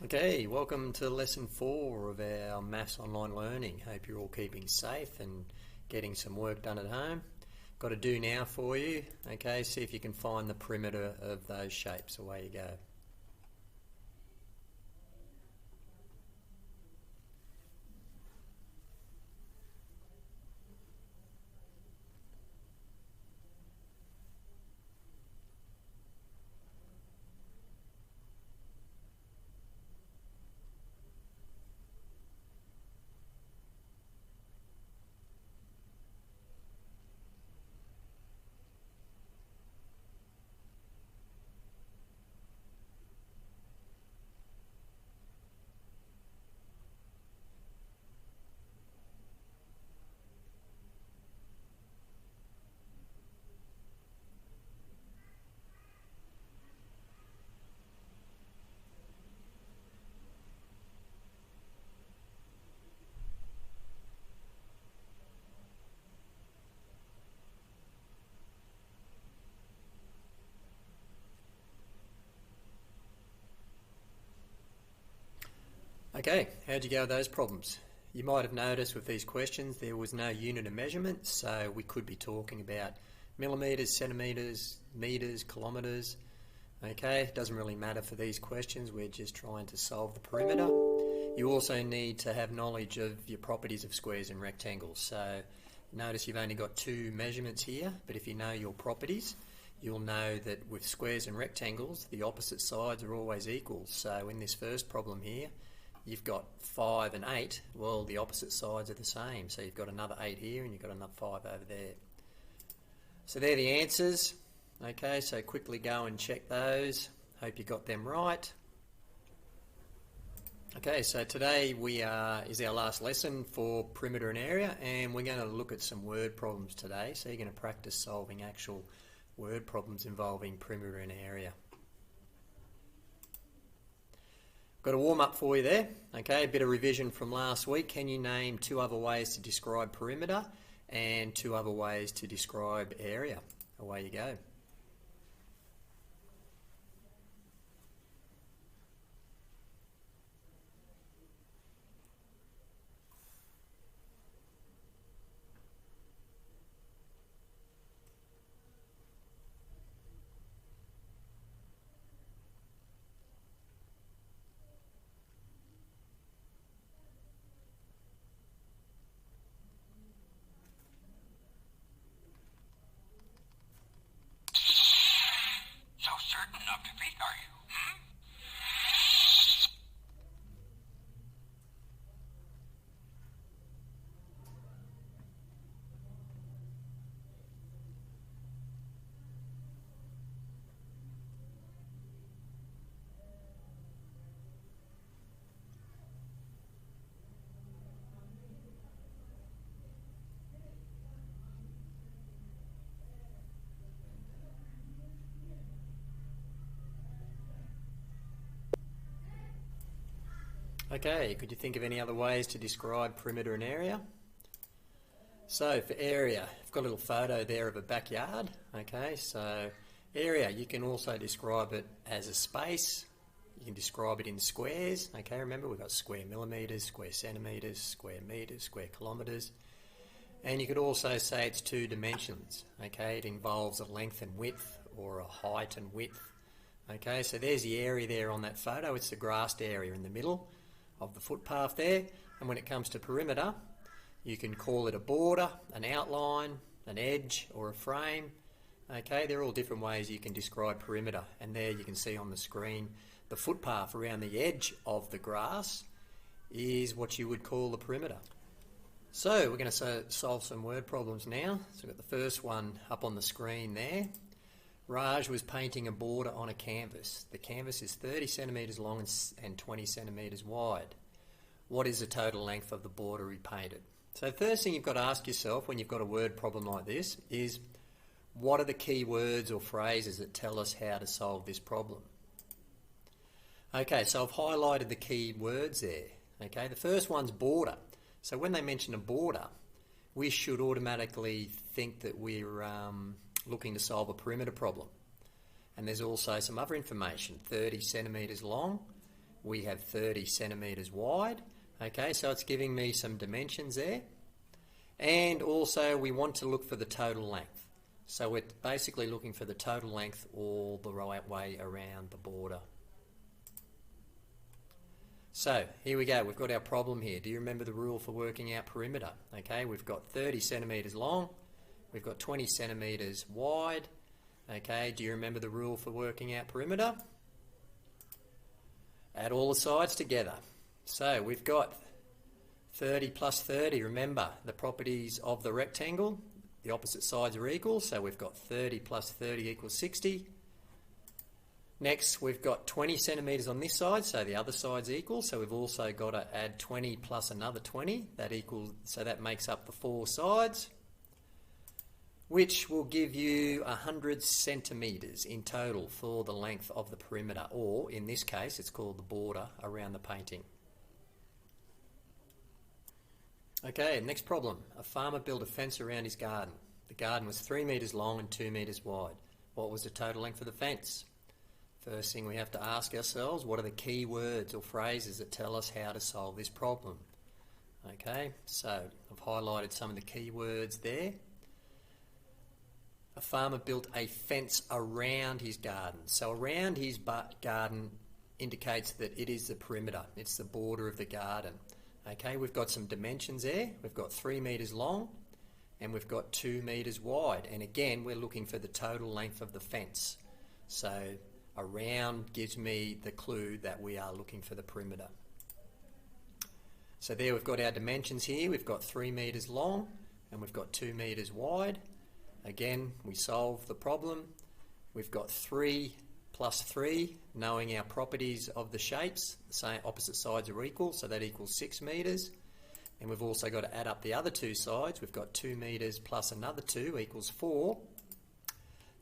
Okay, welcome to lesson 4 of our Maths online learning. Hope you're all keeping safe and getting some work done at home. Got a do now for you. Okay, see if you can find the perimeter of those shapes. Away you go. Okay, how'd you go with those problems? You might have noticed with these questions there was no unit of measurement, so we could be talking about millimetres, centimetres, metres, kilometres. Okay, it doesn't really matter for these questions, we're just trying to solve the perimeter. You also need to have knowledge of your properties of squares and rectangles. So notice you've only got 2 measurements here, but if you know your properties, you'll know that with squares and rectangles, the opposite sides are always equal. So in this first problem here, you've got 5 and 8, well the opposite sides are the same. So you've got another 8 here and you've got another 5 over there. So they're the answers. Okay, so quickly go and check those. Hope you got them right. Okay, so today is our last lesson for perimeter and area, and we're going to look at some word problems today. So you're going to practice solving actual word problems involving perimeter and area. Got a warm up for you there. Okay, a bit of revision from last week. Can you name 2 other ways to describe perimeter and 2 other ways to describe area? Away you go. Okay, could you think of any other ways to describe perimeter and area? So for area, I've got a little photo there of a backyard. Okay, so area, you can also describe it as a space. You can describe it in squares. Okay, remember we've got square millimetres, square centimetres, square metres, square kilometres. And you could also say it's 2 dimensions. Okay, it involves a length and width or a height and width. Okay, so there's the area there on that photo. It's the grassed area in the middle of the footpath there. And when it comes to perimeter, you can call it a border, an outline, an edge or a frame. Okay, they're all different ways you can describe perimeter. And there you can see on the screen the footpath around the edge of the grass is what you would call the perimeter. So we're going to solve some word problems now. So we've got the first one up on the screen there. Raj was painting a border on a canvas. The canvas is 30 centimetres long and 20 centimetres wide. What is the total length of the border he painted? So the first thing you've got to ask yourself when you've got a word problem like this is, what are the key words or phrases that tell us how to solve this problem? Okay, so I've highlighted the key words there. Okay, the first one's border. So when they mention a border, we should automatically think that we're looking to solve a perimeter problem. And there's also some other information, 30 centimetres long we have 30 centimetres wide. Okay, so it's giving me some dimensions there. And also we want to look for the total length. So we're basically looking for the total length all the right way around the border. So here we go, we've got our problem here. Do you remember the rule for working out perimeter? Okay, we've got 30 centimetres long, we've got 20 centimetres wide. Okay, do you remember the rule for working out perimeter? Add all the sides together. So we've got 30 plus 30, remember the properties of the rectangle, the opposite sides are equal, so we've got 30 plus 30 equals 60. Next, we've got 20 centimetres on this side, so the other side's equal, so we've also got to add 20 plus another 20, so that makes up the four sides, which will give you 100 centimetres in total for the length of the perimeter, or in this case, it's called the border around the painting. Okay, next problem. A farmer built a fence around his garden. The garden was 3 metres long and 2 metres wide. What was the total length of the fence? First thing we have to ask ourselves, what are the key words or phrases that tell us how to solve this problem? Okay, so I've highlighted some of the key words there. A farmer built a fence around his garden. So around his garden indicates that it is the perimeter, it's the border of the garden. Okay, we've got some dimensions there. We've got 3 metres long and we've got 2 metres wide. And again, we're looking for the total length of the fence. So around gives me the clue that we are looking for the perimeter. So there we've got our dimensions here. We've got 3 metres long and we've got 2 metres wide. Again, we solve the problem. We've got 3 plus 3, knowing our properties of the shapes. The same opposite sides are equal, so that equals 6 metres. And we've also got to add up the other two sides. We've got 2 metres plus another 2 equals 4.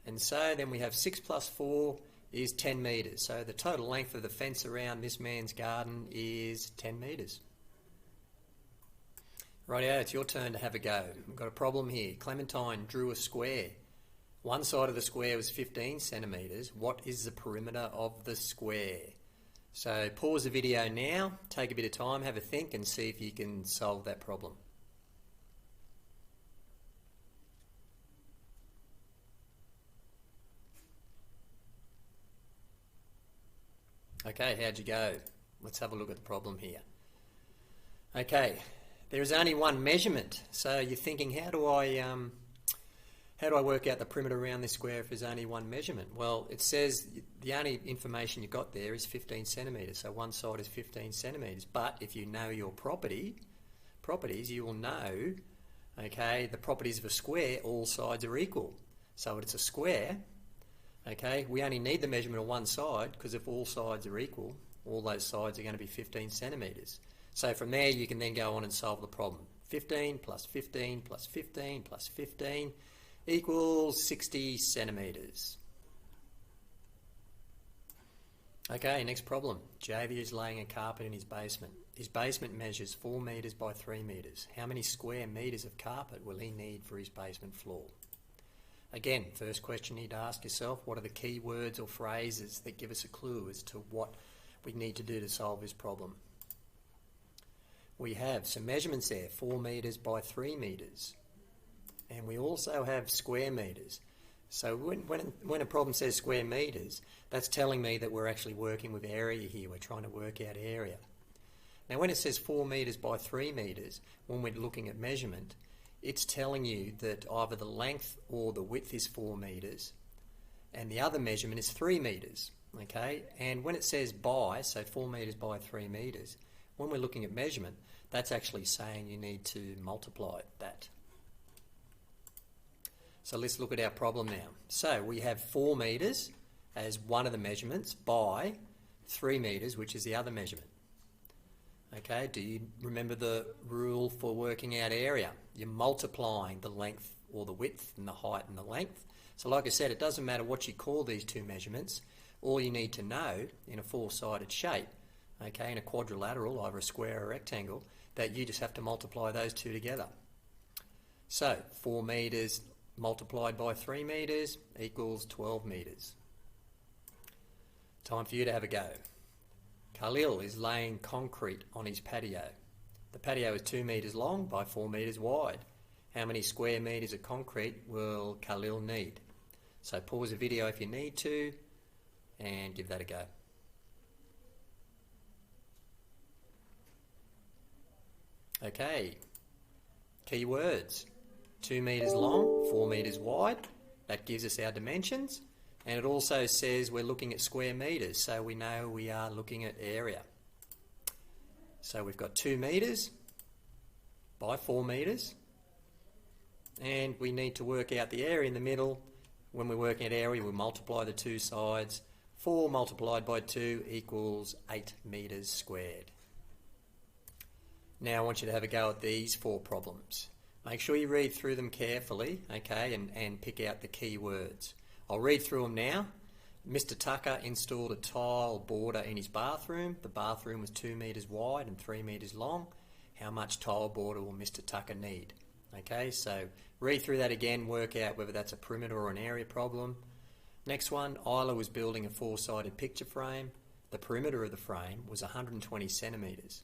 And so then we have 6 plus 4 is 10 metres. So the total length of the fence around this man's garden is 10 metres. Rightio, it's your turn to have a go. We've got a problem here. Clementine drew a square. One side of the square was 15 centimetres. What is the perimeter of the square? So pause the video now, take a bit of time, have a think and see if you can solve that problem. Okay, how'd you go? Let's have a look at the problem here. Okay, there is only one measurement, so you're thinking, how do I work out the perimeter around this square if there's only one measurement? Well, it says the only information you got there is 15 centimetres, so one side is 15 centimetres. But if you know your properties, you will know, okay, the properties of a square, all sides are equal. So it's a square, okay, we only need the measurement of one side because if all sides are equal, all those sides are going to be 15 centimetres. So from there you can then go on and solve the problem. 15 plus 15 plus 15 plus 15 equals 60 centimetres. Okay, next problem. Javier is laying a carpet in his basement. His basement measures 4 metres by 3 metres. How many square metres of carpet will he need for his basement floor? Again, first question you need to ask yourself, what are the key words or phrases that give us a clue as to what we need to do to solve this problem? We have some measurements there, 4 metres by 3 metres. And we also have square metres. So when a problem says square metres, that's telling me that we're actually working with area here. We're trying to work out area. Now when it says 4 metres by 3 metres, when we're looking at measurement, it's telling you that either the length or the width is 4 metres and the other measurement is 3 metres. Okay? And when it says by, so 4 metres by 3 metres, when we're looking at measurement, that's actually saying you need to multiply that. So let's look at our problem now. So we have 4 metres as one of the measurements by 3 metres, which is the other measurement. Okay, do you remember the rule for working out area? You're multiplying the length or the width and the height and the length. So like I said, it doesn't matter what you call these two measurements. All you need to know in a four-sided shape, okay, in a quadrilateral, either a square or a rectangle, that you just have to multiply those two together. So 4 metres multiplied by 3 metres equals 12 metres. Time for you to have a go. Khalil is laying concrete on his patio. The patio is 2 metres long by 4 metres wide. How many square metres of concrete will Khalil need? So pause the video if you need to and give that a go. Okay, key words. 2 metres long, 4 metres wide. That gives us our dimensions. And it also says we're looking at square metres, so we know we are looking at area. So we've got 2 metres by 4 metres. And we need to work out the area in the middle. When we're working at area, we multiply the two sides. 4 multiplied by 2 equals 8 metres squared. Now I want you to have a go at these 4 problems. Make sure you read through them carefully, okay, and pick out the key words. I'll read through them now. Mr. Tucker installed a tile border in his bathroom. The bathroom was 2 metres wide and 3 metres long. How much tile border will Mr. Tucker need? Okay, so read through that again, work out whether that's a perimeter or an area problem. Next one, Isla was building a 4-sided picture frame. The perimeter of the frame was 120 centimetres.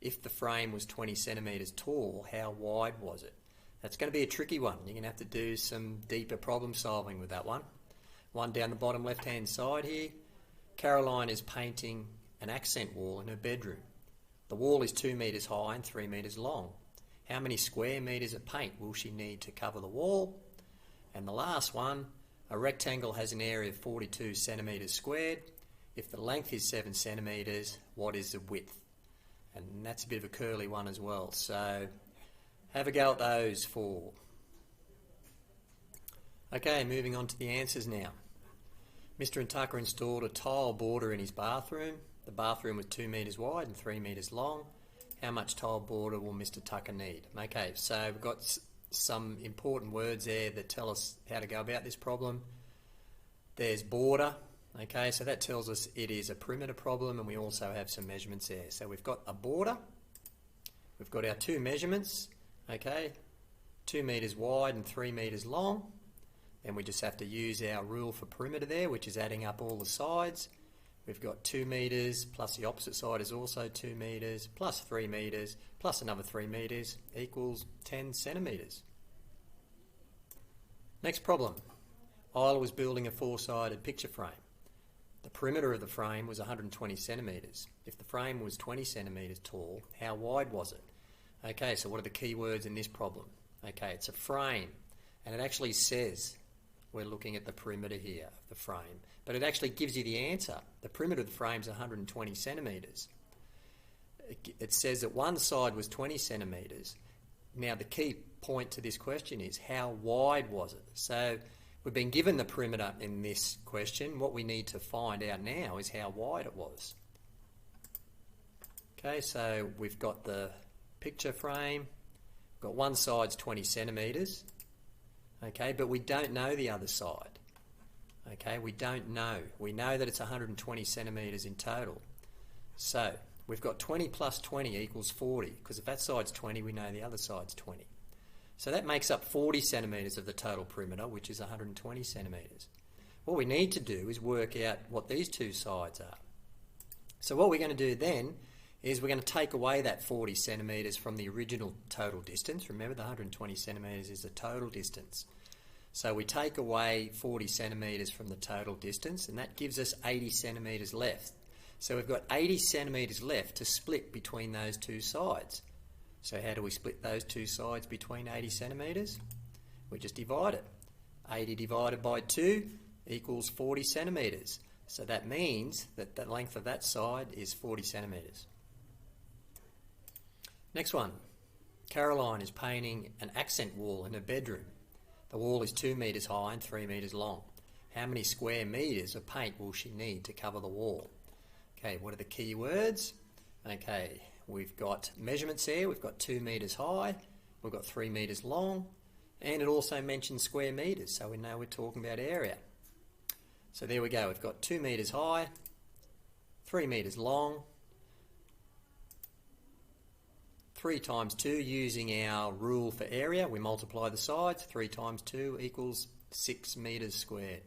If the frame was 20 centimetres tall, how wide was it? That's going to be a tricky one. You're going to have to do some deeper problem solving with that one. One down the bottom left hand side here. Caroline is painting an accent wall in her bedroom. The wall is 2 metres high and 3 metres long. How many square metres of paint will she need to cover the wall? And the last one, a rectangle has an area of 42 centimetres squared. If the length is 7 centimetres, what is the width? And that's a bit of a curly one as well. So have a go at those 4. Okay, moving on to the answers now. Mr. Tucker installed a tile border in his bathroom. The bathroom was 2 metres wide and 3 metres long. How much tile border will Mr. Tucker need? Okay, so we've got some important words there that tell us how to go about this problem. There's border. Okay, so that tells us it is a perimeter problem, and we also have some measurements there. So we've got a border. We've got our 2 measurements. Okay, 2 metres wide and 3 metres long. Then we just have to use our rule for perimeter there, which is adding up all the sides. We've got 2 metres plus the opposite side is also 2 metres plus 3 metres plus another 3 metres equals 10 centimetres. Next problem. Isla was building a 4-sided picture frame. The perimeter of the frame was 120 centimetres. If the frame was 20 centimetres tall, how wide was it? Okay, so what are the key words in this problem? Okay, it's a frame, and it actually says we're looking at the perimeter here of the frame, but it actually gives you the answer. The perimeter of the frame is 120 centimetres. It says that one side was 20 centimetres. Now the key point to this question is how wide was it? So we've been given the perimeter in this question. What we need to find out now is how wide it was. Okay, so we've got the picture frame. We've got one side's 20 centimetres. Okay, but we don't know the other side. Okay, we don't know. We know that it's 120 centimetres in total. So we've got 20 plus 20 equals 40, because if that side's 20, we know the other side's 20. So that makes up 40 centimetres of the total perimeter, which is 120 centimetres. What we need to do is work out what these two sides are. So what we're going to do then is we're going to take away that 40 centimetres from the original total distance. Remember, the 120 centimetres is the total distance. So we take away 40 centimetres from the total distance, and that gives us 80 centimetres left. So we've got 80 centimetres left to split between those two sides. So how do we split those two sides between 80 centimetres? We just divide it. 80 divided by 2 equals 40 centimetres. So that means that the length of that side is 40 centimetres. Next one. Caroline is painting an accent wall in her bedroom. The wall is 2 metres high and 3 metres long. How many square metres of paint will she need to cover the wall? Okay, what are the key words? Okay, we've got measurements here. We've got 2 metres high, we've got 3 metres long, and it also mentions square metres, so we know we're talking about area. So there we go. We've got 2 metres high, 3 metres long, 3 times 2 using our rule for area. We multiply the sides. 3 times 2 equals 6 metres squared.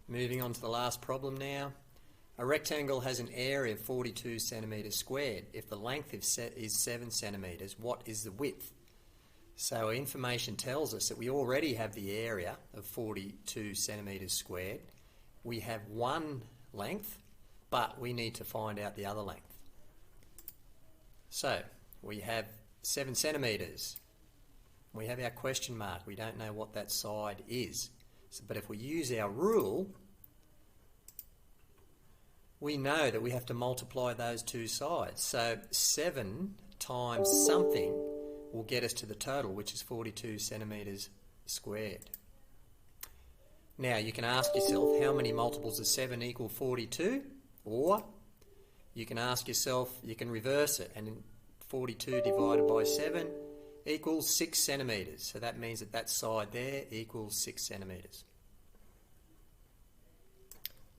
Moving on to the last problem now. A rectangle has an area of 42 centimetres squared. If the length is 7 centimetres, what is the width? So our information tells us that we already have the area of 42 centimetres squared. We have one length, but we need to find out the other length. So we have 7 centimetres. We have our question mark. We don't know what that side is. So, but if we use our rule, we know that we have to multiply those two sides. So 7 times something will get us to the total, which is 42 centimetres squared. Now you can ask yourself, how many multiples of 7 equal 42? Or you can ask yourself, you can reverse it, and 42 divided by 7 equals 6 centimetres. So that means that that side there equals 6 centimetres.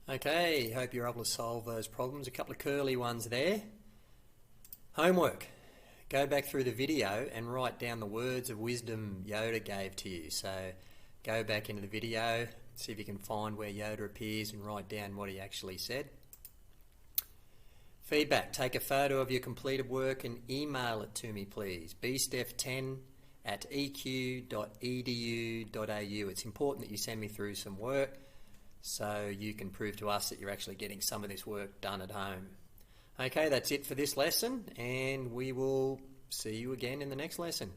Okay, hope you're able to solve those problems. A couple of curly ones there. Homework. Go back through the video and write down the words of wisdom Yoda gave to you. So go back into the video, see if you can find where Yoda appears and write down what he actually said. Feedback. Take a photo of your completed work and email it to me, please. bsteph10@eq.edu.au. It's important that you send me through some work so you can prove to us that you're actually getting some of this work done at home. Okay, that's it for this lesson, and we will see you again in the next lesson.